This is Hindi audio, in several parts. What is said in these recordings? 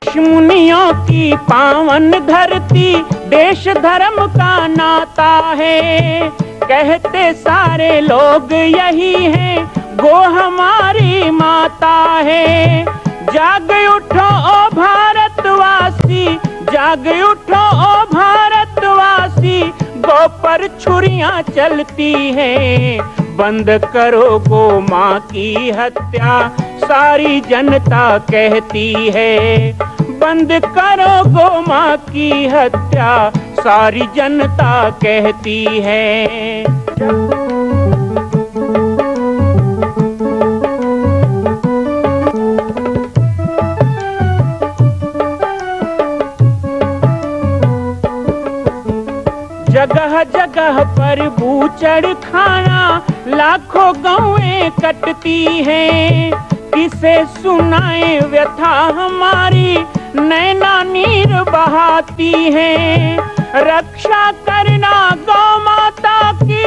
ऋषि मुनियों की पावन धरती, देश धर्म का नाता है। कहते सारे लोग यही हैं, गो हमारी माता है। जाग उठो ओ भारतवासी, जाग उठो ओ भारतवासी, गो पर छुरियां चलती हैं। बंद करो गो माँ की हत्या, सारी जनता कहती है। बंद करो गो माँ की हत्या, सारी जनता कहती है। जगह जगह पर बूचड़ खाना, लाखों गौएं कटती हैं। किसे सुनाए व्यथा हमारी, नैना नीर बहाती हैं। रक्षा करना गौ माता की,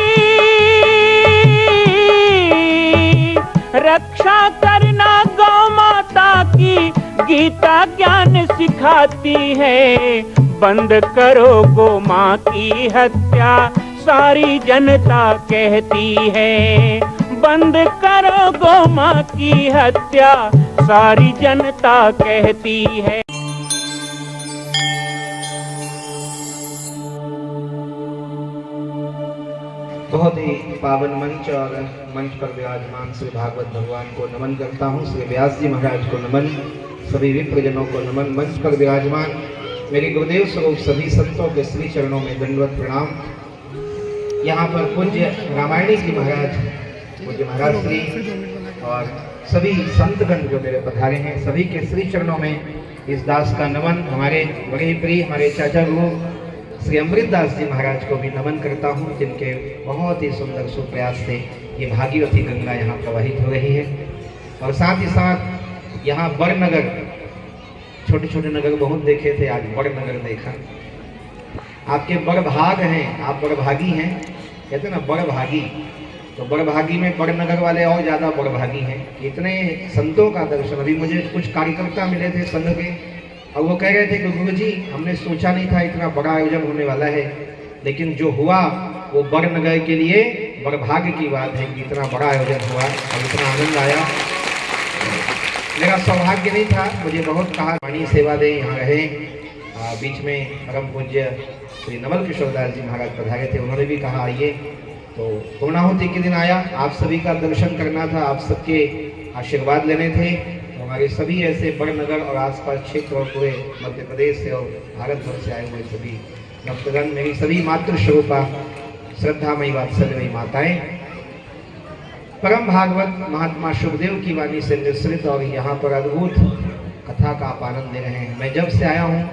रक्षा करना गौ माता की, गीता ज्ञान सिखाती है। बंद करो गो माँ की हत्या, सारी जनता कहती है। बंद करो गो माँ की हत्या, सारी जनता कहती है। बहुत ही पावन मंच और मंच पर विराजमान श्री भागवत भगवान को नमन करता हूँ। श्री व्यास जी महाराज को नमन, सभी विप्रजनों को नमन। मंच पर विराजमान मेरे गुरुदेव स्वरूप सभी संतों के श्री चरणों में दंडवत प्रणाम। यहाँ पर पूज्य रामायणी जी महाराज, पूज्य महाराज श्री और सभी संतगण जो मेरे पधारे हैं, सभी के श्री चरणों में इस दास का नमन। हमारे बड़े ही प्रिय हमारे चाचा गुरु श्री अमृतदास जी महाराज को भी नमन करता हूँ, जिनके बहुत ही सुंदर सुप्रयास से ये भागीरथी गंगा यहाँ प्रवाहित हो रही है। और साथ ही साथ यहाँ बड़नगर, छोटे छोटे नगर बहुत देखे थे, आज बड़नगर देखा। आपके बड़भाग हैं, आप बड़भागी हैं, कहते हैं ना बड़भागी। तो बड़भागी में बड़नगर वाले और ज़्यादा बड़भागी हैं। इतने संतों का दर्शन। अभी मुझे कुछ कार्यकर्ता मिले थे संघ के, और वो कह रहे थे कि गुरु जी हमने सोचा नहीं था इतना बड़ा आयोजन होने वाला है, लेकिन जो हुआ वो बड़नगर के लिए बड़भाग्य की बात है कि इतना बड़ा आयोजन हुआ और इतना आनंद आया। मेरा सौभाग्य नहीं था, मुझे बहुत कहा वाणी सेवा दे, यहाँ रहे। बीच में परम पूज्य श्री नवल किशोर दास जी महाराज पधारे थे, उन्होंने भी कहा आइए। तो पूर्णाहुति के दिन आया, आप सभी का दर्शन करना था, आप सबके आशीर्वाद लेने थे। तो हमारे सभी ऐसे बड़नगर और आसपास क्षेत्र और पूरे मध्य प्रदेश से और भारत भर से आए हुए सभी भक्तगण, मेरी सभी मातृस्वरूपा श्रद्धामयी वात्सल्यमयी माताएं, परम भागवत महात्मा शुभदेव की वाणी से निश्रित और यहाँ पर अद्भुत कथा का आप आनंद ले रहे हैं। मैं जब से आया हूँ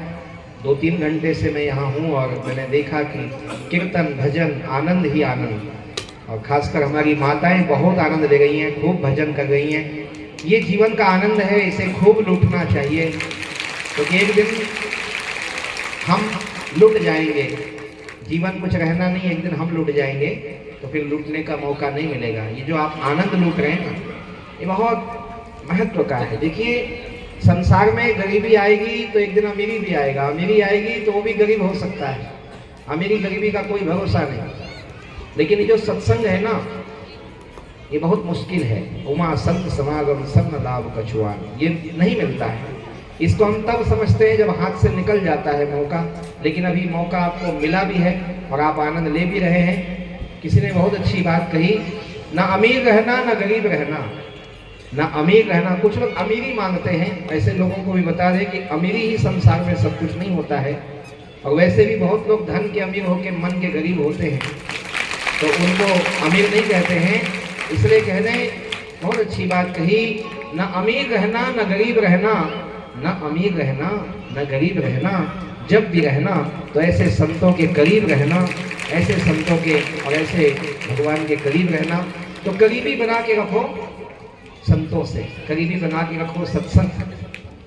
2-3 घंटे से मैं यहाँ हूँ और मैंने देखा कि कीर्तन भजन आनंद ही आनंद, और खासकर हमारी माताएं बहुत आनंद ले गई हैं, खूब भजन कर गई हैं। ये जीवन का आनंद है, इसे खूब लूटना चाहिए, क्योंकि एक दिन हम लुट जाएंगे। जीवन कुछ रहना नहीं, एक दिन हम लुट जाएंगे, तो फिर लूटने का मौका नहीं मिलेगा। ये जो आप आनंद लूट रहे हैं ना, ये बहुत महत्व का है। देखिए संसार में गरीबी आएगी तो एक दिन अमीरी भी आएगा, अमीरी आएगी तो वो भी गरीब हो सकता है। अमीरी गरीबी का कोई भरोसा नहीं। लेकिन ये जो सत्संग है ना, ये बहुत मुश्किल है। उमा संत समागम सन्न लाभ कछुआन, ये नहीं मिलता है। इसको हम तब समझते हैं जब हाथ से निकल जाता है मौका, लेकिन अभी मौका आपको मिला भी है और आप आनंद ले भी रहे हैं। किसी ने बहुत अच्छी बात कही, ना अमीर रहना ना गरीब रहना, ना अमीर रहना। कुछ लोग अमीरी मांगते हैं, ऐसे लोगों को भी बता दें कि अमीरी ही संसार में सब कुछ नहीं होता है। और वैसे भी बहुत लोग धन के अमीर होकर मन के गरीब होते हैं, तो उनको अमीर नहीं कहते हैं। इसलिए कह दें, बहुत अच्छी बात कही, ना अमीर रहना ना गरीब रहना, ना अमीर रहना ना गरीब रहना, जब भी रहना तो ऐसे संतों के करीब रहना, ऐसे संतों के और ऐसे भगवान के करीब रहना। तो करीबी बना के रखो संतों से, करीबी बना के रखो सत्संग,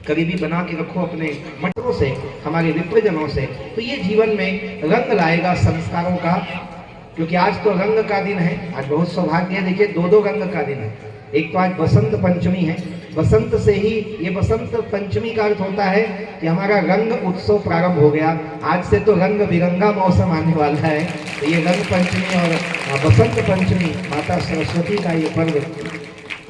करीबी बना के रखो अपने मठों से, हमारे विप्रजनों से। तो ये जीवन में रंग लाएगा संस्कारों का, क्योंकि आज तो रंग का दिन है। आज बहुत सौभाग्य है, देखिए 2-2 रंग का दिन है। एक तो आज बसंत पंचमी है। बसंत से ही, ये बसंत पंचमी का अर्थ होता है कि हमारा रंग उत्सव प्रारंभ हो गया। आज से तो रंग बिरंगा मौसम आने वाला है। तो ये रंग पंचमी और बसंत पंचमी, माता सरस्वती का ये पर्व,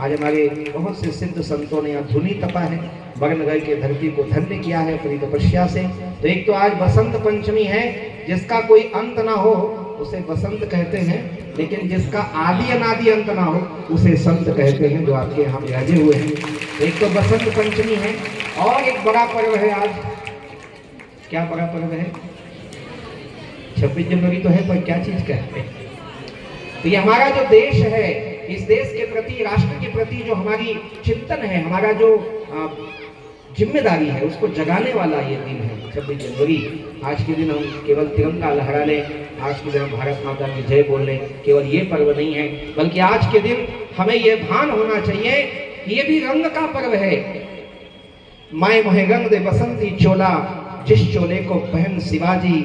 आज हमारे बहुत से सिद्ध संतों ने यहाँ धुनी तपा है, बगन गए के धरती को धन्य किया है अपनी तपस्या से। तो एक तो आज बसंत पंचमी है, जिसका कोई अंत ना हो उसे बसंत कहते हैं, लेकिन जिसका आदि अनादि अंत ना हो उसे संत कहते हैं, जो आपके यहाँ विराजे हुए हैं। एक तो बसंत पंचमी है, और एक बड़ा पर्व है आज। क्या बड़ा पर्व है? 26 जनवरी तो है, पर क्या चीज कहते हैं? तो ये हमारा जो देश है, इस देश के प्रति, राष्ट्र के प्रति जो हमारी चिंतन है, हमारा जो जिम्मेदारी है, उसको जगाने वाला ये दिन है 26 जनवरी। आज के दिन हम केवल तिरंगा लहरा लें, आज के दिन हम भारत माता की जय बोल लें, केवल ये पर्व नहीं है, बल्कि आज के दिन हमें ये भान होना चाहिए कि ये भी रंग का पर्व है। माए मोहे रंग दे बसंती चोला, जिस चोले को पहन शिवाजी।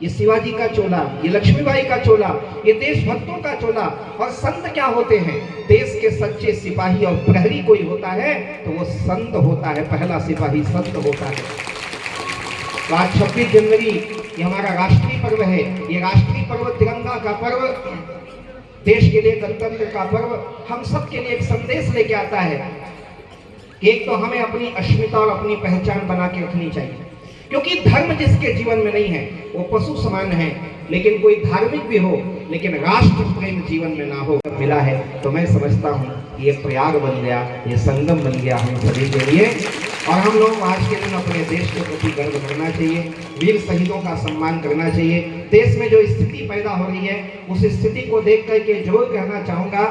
ये शिवाजी का चोला, ये लक्ष्मीबाई का चोला, ये देशभक्तों का चोला। और संत क्या होते हैं? देश के सच्चे सिपाही और प्रहरी कोई होता है तो वो संत होता है, पहला सिपाही संत होता है। तो आज 26 जनवरी ये हमारा राष्ट्रीय पर्व है। ये राष्ट्रीय पर्व तिरंगा का पर्व, देश के लिए गणतंत्र का पर्व, हम सब के लिए एक संदेश लेके आता है कि एक तो हमें अपनी अस्मिता और अपनी पहचान बना के रखनी चाहिए, क्योंकि धर्म जिसके जीवन में नहीं है वो पशु समान है। लेकिन कोई धार्मिक भी हो, लेकिन राष्ट्र प्रेम जीवन में ना हो, मिला है तो मैं समझता हूँ ये प्रयाग बन गया, ये संगम बन गया हम सभी के लिए। और हम लोग आज के दिन अपने देश के प्रति गर्व करना चाहिए, वीर शहीदों का सम्मान करना चाहिए। देश में जो स्थिति पैदा हो रही है, उस स्थिति को देख करके जरूर कहना चाहूँगा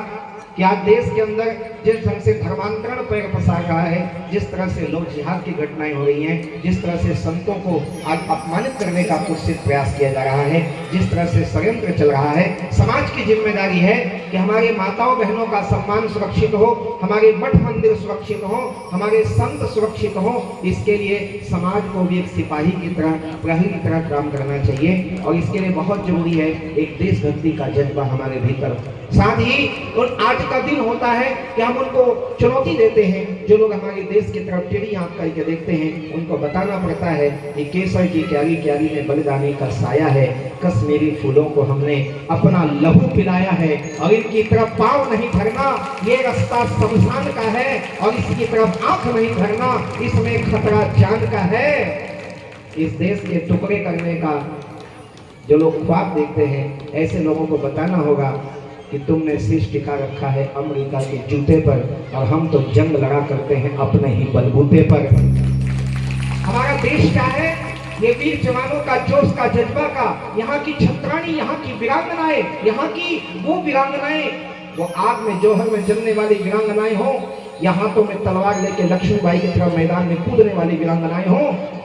कि आज देश के अंदर जिस ढंग से धर्मांतरण पैर पसार रहा है, जिस तरह से लोग जिहाद की घटनाएं हो रही हैं, जिस तरह से संतों को आज अपमानित करने का कुत्सित प्रयास किया जा रहा है, जिस तरह से षड्यंत्र चल रहा है, समाज की जिम्मेदारी है कि हमारे माताओं बहनों का सम्मान सुरक्षित हो, हमारे मठ मंदिर सुरक्षित हो, हमारे संत सुरक्षित हो। इसके लिए समाज को भी एक सिपाही की तरह, प्रहरी की तरह काम करना चाहिए। और इसके लिए बहुत जरूरी है एक देशभक्ति का जज्बा हमारे भीतर। साथ ही और आज का दिन होता है कि हम उनको चुनौती देते हैं, जो लोग हमारे देश की तरफ टेढ़ी आंख करके देखते हैं, उनको बताना पड़ता है कि केसर की क्यारी क्यारी में बलिदानी का साया है, कश्मीरी फूलों को हमने अपना लहू पिलाया है, और इनकी तरफ पांव नहीं धरना, ये रास्ता शमशान का है, और इसकी तरफ आंख नहीं धरना, इसमें खतरा जान का है। इस देश के टुकड़े करने का जो लोग ख्वाब देखते हैं, ऐसे लोगों को बताना होगा कि तुमने शीश टिका रखा है अमेरिका के जूते पर, और हम तो जंग लड़ा करते हैं अपने ही बलबूते पर। हमारा देश क्या है? ये वीर जवानों का जोश का जज्बा का, यहाँ की छत्राणी, यहाँ की वीरांगनाएं, यहाँ की वो वीरांगनाएं, वो आग में जौहर में जलने वाली वीरांगनाएं हो, या हाथों में तलवार लेके लक्ष्मीबाई की तरफ मैदान में कूदने वाली वीरांगनाएं हो,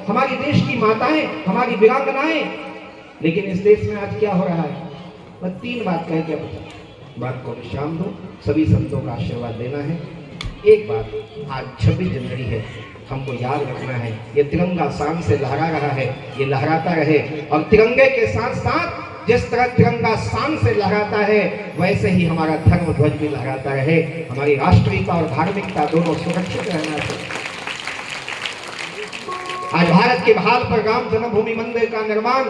हमारी देश की माताएं, हमारी वीरांगनाएं। लेकिन इस देश में आज क्या हो रहा है? मैं 3 बात कह के बात को विश्राम दो, सभी संतों का आशीर्वाद देना है। एक बात, आज 26 जनवरी है, हमको याद रखना है ये तिरंगा शान से लहरा रहा है, ये लहराता रहे। और तिरंगे के साथ साथ जिस तरह तिरंगा शान से लहराता है, वैसे ही हमारा धर्म ध्वज भी लहराता रहे। हमारी राष्ट्रीयता और धार्मिकता दोनों सुरक्षित रहना चाहिए। आज भारत के बहाल पर राम जन्मभूमि मंदिर का निर्माण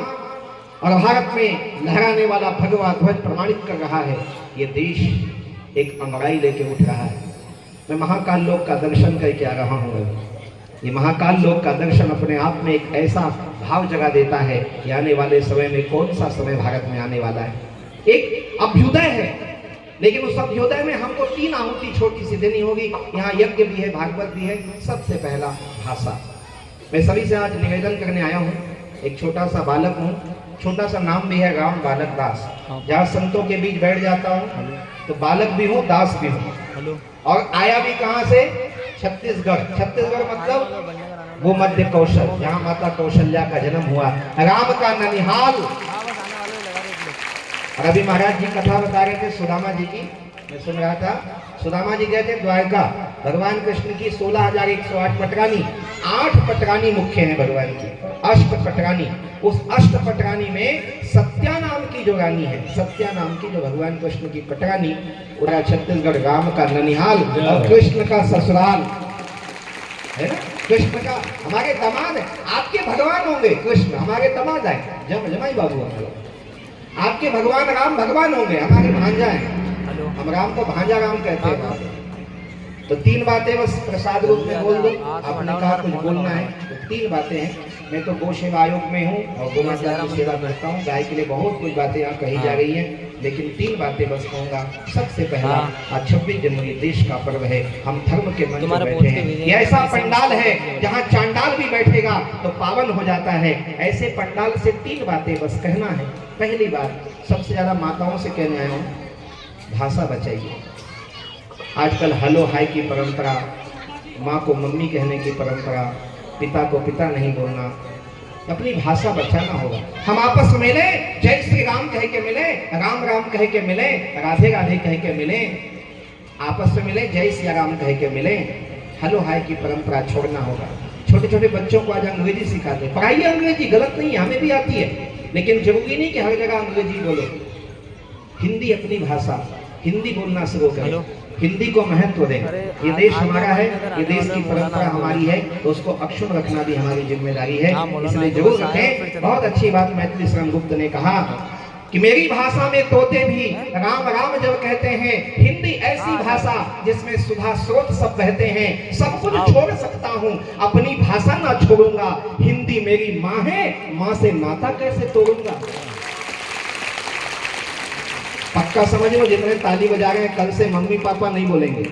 और भारत में लहराने वाला भगवा ध्वज प्रमाणित कर रहा है, ये देश एक अंगड़ाई लेके उठ रहा है। मैं महाकाल लोक का दर्शन करके आ रहा हूँ। ये महाकाल लोक का दर्शन अपने आप में एक ऐसा भाव जगा देता है कि आने वाले समय में कौन सा समय भारत में आने वाला है। एक अभ्युदय है, लेकिन उस अभ्युदय में हमको 3 आहुति छोटी सी देनी होगी। यहाँ यज्ञ भी है, भागवत भी है। सबसे पहला भाषा। मैं सभी से आज निवेदन करने आया हूँ। एक छोटा सा बालक हूँ, छोटा सा नाम भी है राम बालक दास। जहाँ संतों के बीच बैठ जाता हूँ तो बालक भी हूँ, दास भी हूँ। और आया भी कहाँ से? छत्तीसगढ़। छत्तीसगढ़ मतलब वो मध्य कौशल, जहाँ माता कौशल्या का जन्म हुआ, राम का ननिहाल। और अभी महाराज जी कथा बता रहे थे सुदामा जी की मैं सुन रहा था, सुदामा जी गए थे द्वारका, भगवान कृष्ण की 16,108 पटरानी, 8 पटरानी मुख्य हैं भगवान की, अष्ट पटरानी। उस अष्ट पटरानी में सत्या नाम की जो रानी है, सत्या नाम की जो भगवान कृष्ण की पटरानी, पूरा छत्तीसगढ़ राम का ननिहाल और कृष्ण का ससुराल है ना। कृष्ण का हमारे दामाद है, आपके भगवान होंगे कृष्ण, हमारे दामाद है जमाई बाबू हमारे। आपके भगवान राम भगवान होंगे, हमारे भांजा है, हम राम को भांजा राम कहते हैं। तो 3 बातें बस प्रसाद रूप में बोल दो। आपने कहा कुछ बोलना है तो 3 बातें हैं। मैं तो गौ सेवा आयोग में हूँ और गौ माता की सेवा करता हूँ। गाय के लिए बहुत कुछ बातें यहाँ कही जा रही हैं, लेकिन 3 बातें बस कहूँगा। सबसे पहला, आज 26 जनवरी देश का पर्व है, हम धर्म के मंच पर बैठे हैं। ये ऐसा पंडाल है जहाँ चांडाल भी बैठेगा तो पावन हो जाता है। ऐसे पंडाल से 3 बातें बस कहना है। पहली बात, सबसे ज्यादा माताओं से कहने आया हूँ, भाषा बचाइए। आजकल हलो हाय की परंपरा, माँ को मम्मी कहने की परंपरा, पिता को पिता नहीं बोलना, अपनी भाषा बचाना होगा। हम आपस में मिले, जय श्री राम कह के मिले, राम राम कह के मिले, राधे राधे कह के मिले, आपस में मिले, जय श्री राम कह के मिले। हलो हाय की परंपरा छोड़ना होगा। छोटे छोटे बच्चों को आज अंग्रेजी सिखाते, पढ़ाइए अंग्रेजी, गलत नहीं है, हमें भी आती है, लेकिन जरूरी नहीं कि हर जगह अंग्रेजी बोलो। हिंदी अपनी भाषा, हिंदी बोलना शुरू करें, हिंदी को महत्व दें। ये देश हमारा है, ये देश की परंपरा हमारी है, तो उसको अक्षुण्ण रखना भी हमारी जिम्मेदारी है, इसलिए जरूर रखें। बहुत अच्छी बात मैथिली शरण गुप्त ने कहा कि मेरी भाषा में तोते भी राम राम जब कहते हैं। हिंदी ऐसी भाषा जिसमें सुधा स्रोत सब बहते हैं। सब कुछ छोड़ सकता हूँ, अपनी भाषा ना छोड़ूंगा। हिंदी मेरी माँ है, माँ से नाता कैसे तोड़ूंगा। पक्का समझ लो, जितने ताली बजा रहे हैं, कल से मम्मी पापा नहीं बोलेंगे।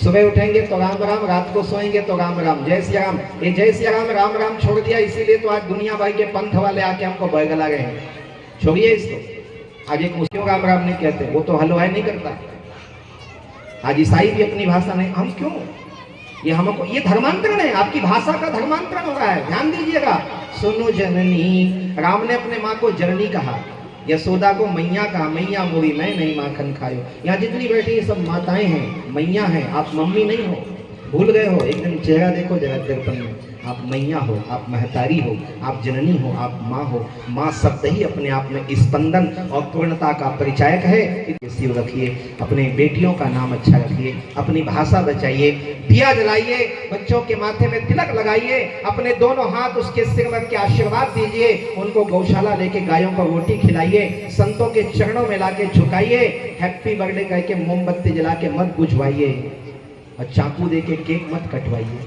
सुबह उठेंगे तो राम राम, रात को सोएंगे तो राम राम, जय श्री राम। ये जय श्री राम राम राम छोड़ दिया, इसीलिए तो आज दुनिया भर के पंथ वाले आके हमको बहगला रहे हैं। छोड़िए इसको। आज एक मुस्लिम राम राम नहीं कहते, वो तो हलवाई नहीं करता। आज ईसाई भी अपनी भाषा नहीं, हम क्यों, ये हमको, ये धर्मांतरण है, आपकी भाषा का धर्मांतरण हो रहा है, ध्यान दीजिएगा। सुनो जननी, राम ने अपने माँ को जननी कहा, यशोदा को मैया कहा, मैया मोरी मैं नहीं माखन खायो। यहाँ जितनी बैठी ये सब माताएं हैं, मैया हैं, आप मम्मी नहीं हो, भूल गए हो। एक दिन चेहरा देखो जरा दर्पण में, आप मैया हो, आप महतारी हो, आप जननी हो, आप माँ हो। माँ शब्द ही अपने आप में स्पंदन और पूर्णता का परिचायक है। इसी रखिए, अपने बेटियों का नाम अच्छा रखिए, अपनी भाषा बचाइए, दिया जलाइए, बच्चों के माथे में तिलक लगाइए, अपने दोनों हाथ उसके सिर में के आशीर्वाद दीजिए, उनको गौशाला लेके गायों को रोटी खिलाइए, संतों के चरणों में लाके झुकाइए, हैप्पी बर्थडे कह के मोमबत्ती जला के मत बुझवाइए और चाकू दे के केक मत कटवाइए।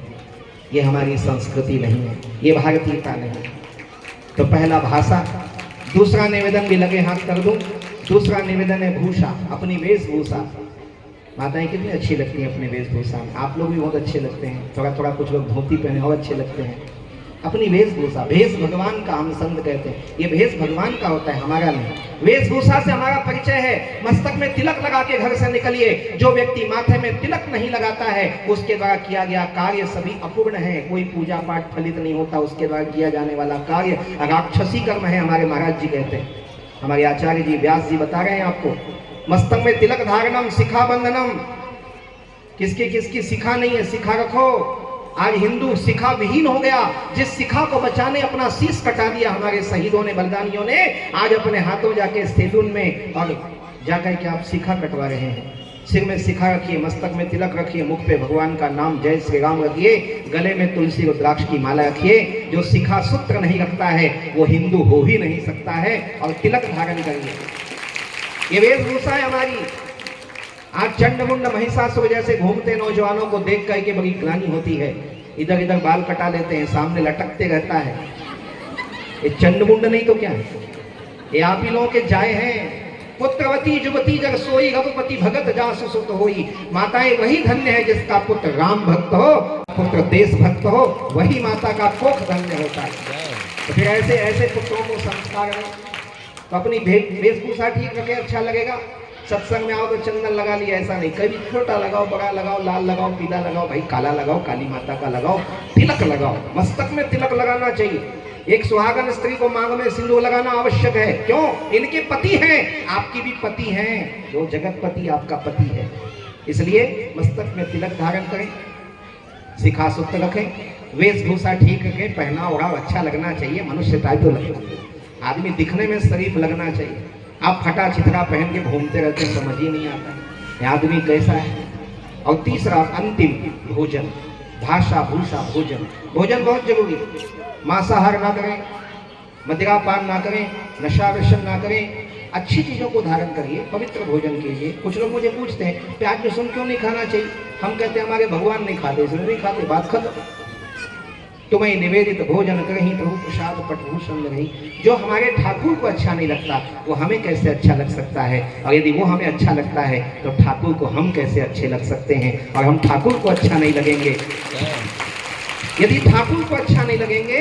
ये हमारी संस्कृति नहीं है, ये भारतीयता नहीं। तो पहला भाषा। दूसरा निवेदन भी लगे हाथ कर दूं। दूसरा निवेदन है भूषा, अपनी वेशभूषा। माताएं कितनी अच्छी लगती हैं अपने वेशभूषा में, आप लोग भी बहुत अच्छे लगते हैं। थोड़ा थोड़ा कुछ लोग धोती पहने और अच्छे लगते हैं। अपनी वेशभूषा, भेष भगवान का हम संत कहते हैं, ये भेष भगवान का होता है, हमारा नहीं। वेशभूषा से हमारा परिचय है। मस्तक में तिलक लगा के घर से निकलिए। जो व्यक्ति माथे में तिलक नहीं लगाता है, उसके द्वारा किया गया कार्य सभी अपूर्ण है, कोई पूजा पाठ फलित नहीं होता। उसके द्वारा किया जाने वाला कार्य राक्षसी कर्म है, हमारे महाराज जी कहते हैं, हमारे आचार्य जी व्यास जी बता रहे हैं आपको। मस्तक में तिलक धारणम शिखा बंधनम, किसकी किसकी शिखा नहीं है, शिखा रखो। आज हिंदू शिखा विहीन हो गया। जिस शिखा को बचाने अपना शीश कटा दिया हमारे शहीदों ने, बलिदानियों ने, आज अपने हाथों जाके सैलून में और जाकर के आप शिखा कटवा रहे हैं। सिर में शिखा रखिए, मस्तक में तिलक रखिए, मुख पे भगवान का नाम जय श्री राम रखिए, गले में तुलसी रुद्राक्ष की माला रखिए। जो शिखा सूत्र नहीं रखता है वो हिंदू हो ही नहीं सकता है। और तिलक धारण करिए, ये वेशभूषा है हमारी। आज चंडमुंड महिषासुर जैसे घूमते नौजवानों को देख करके बड़ी ग्लानि होती है। इधर इधर बाल कटा लेते हैं, सामने लटकते रहता है। ये चंडमुंड नहीं तो क्या है, ये आप ही लोगों के जाए हैं। पुत्रवती युवती जग सोई, रघुपति भगत जासु सुत होई। माताएं वही धन्य है जिसका पुत्र राम भक्त हो, पुत्र देश भक्त हो, वही माता का कोख धन्य होता है। तो फिर ऐसे ऐसे पुत्रों को संस्कार है। तो अपनी वेशभूषा ठीक रखे, अच्छा लगेगा। सत्संग में आओ तो चंदन लगा लिया, ऐसा नहीं, कभी छोटा लगाओ, बड़ा लगाओ, लाल लगाओ, पीला लगाओ, भाई काला लगाओ, काली माता का लगाओ, तिलक लगाओ। मस्तक में तिलक लगाना चाहिए। एक सुहागन स्त्री को मांग में सिंदूर लगाना आवश्यक है। क्यों? इनके पति हैं, आपकी भी पति हैं, जो जगतपति आपका पति है। इसलिए मस्तक में तिलक धारण करें, शिखा सूत्र रखें, वेशभूषा ठीक रखें, पहना ओढ़ा अच्छा लगना चाहिए, मनुष्य टाइप तो लगना चाहिए, आदमी दिखने में शरीफ लगना चाहिए। आप फटा चिथड़ा पहन के घूमते रहते हैं, समझ ही नहीं आता ये आदमी कैसा है। और तीसरा अंतिम भोजन, भाषा भूषा भोजन, भोजन बहुत जरूरी है। मांसाहार ना करें, मदिरापान ना करें, नशा व्यसन ना करें, अच्छी चीज़ों को धारण करिए, पवित्र भोजन कीजिए। कुछ लोग मुझे पूछते हैं प्याज लहसुन क्यों नहीं खाना चाहिए, हम कहते हैं हमारे भगवान नहीं खाते इसलिए नहीं खाते, बात खत्म। तुम्हें निवेदित भोजन करही प्रभु प्रसाद पटभूषण रही। जो हमारे ठाकुर को अच्छा नहीं लगता वो हमें कैसे अच्छा लग सकता है, और यदि वो हमें अच्छा लगता है तो ठाकुर को हम कैसे अच्छे लग सकते हैं। और हम ठाकुर को अच्छा नहीं लगेंगे, यदि ठाकुर को अच्छा नहीं लगेंगे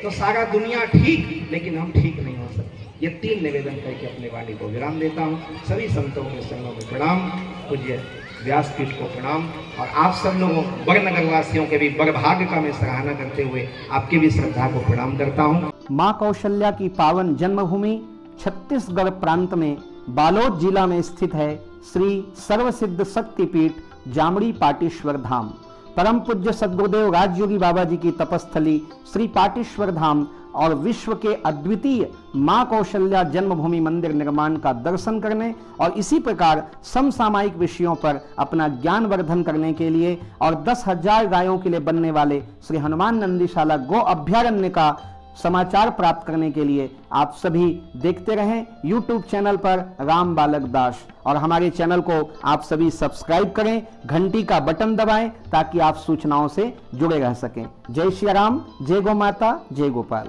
तो सारा दुनिया ठीक, लेकिन हम ठीक नहीं हो सकते। ये 3 निवेदन करके अपने वाणी को विराम देता हूँ। सभी संतों के चरणों में प्रणाम, पूज्य व्यासपीठ को प्रणाम, और आप सब लोगों बड़नगर वासियों के भी बड़भाग्य का मैं सराहना करते हुए आपकी भी श्रद्धा को प्रणाम करता हूँ। माँ कौशल्या की पावन जन्मभूमि छत्तीसगढ़ प्रांत में बालोद जिला में स्थित है श्री सर्वसिद्ध शक्तिपीठ जामड़ी पाटेश्वर धाम। परम पूज्य सद्गुरुदेव राजयोगी बाबा जी की तपस्थली श्री पाटेश्वर धाम और विश्व के अद्वितीय मां कौशल्या जन्मभूमि मंदिर निर्माण का दर्शन करने और इसी प्रकार समसामयिक विषयों पर अपना ज्ञान वर्धन करने के लिए और 10,000 गायों के लिए बनने वाले श्री हनुमान नंदीशाला गो अभ्यारण्य का समाचार प्राप्त करने के लिए आप सभी देखते रहें YouTube चैनल पर राम बालक दास, और हमारे चैनल को आप सभी सब्सक्राइब करें, घंटी का बटन दबाएं ताकि आप सूचनाओं से जुड़े रह सकें। जय श्री राम, जय गौ माता, जय गोपाल।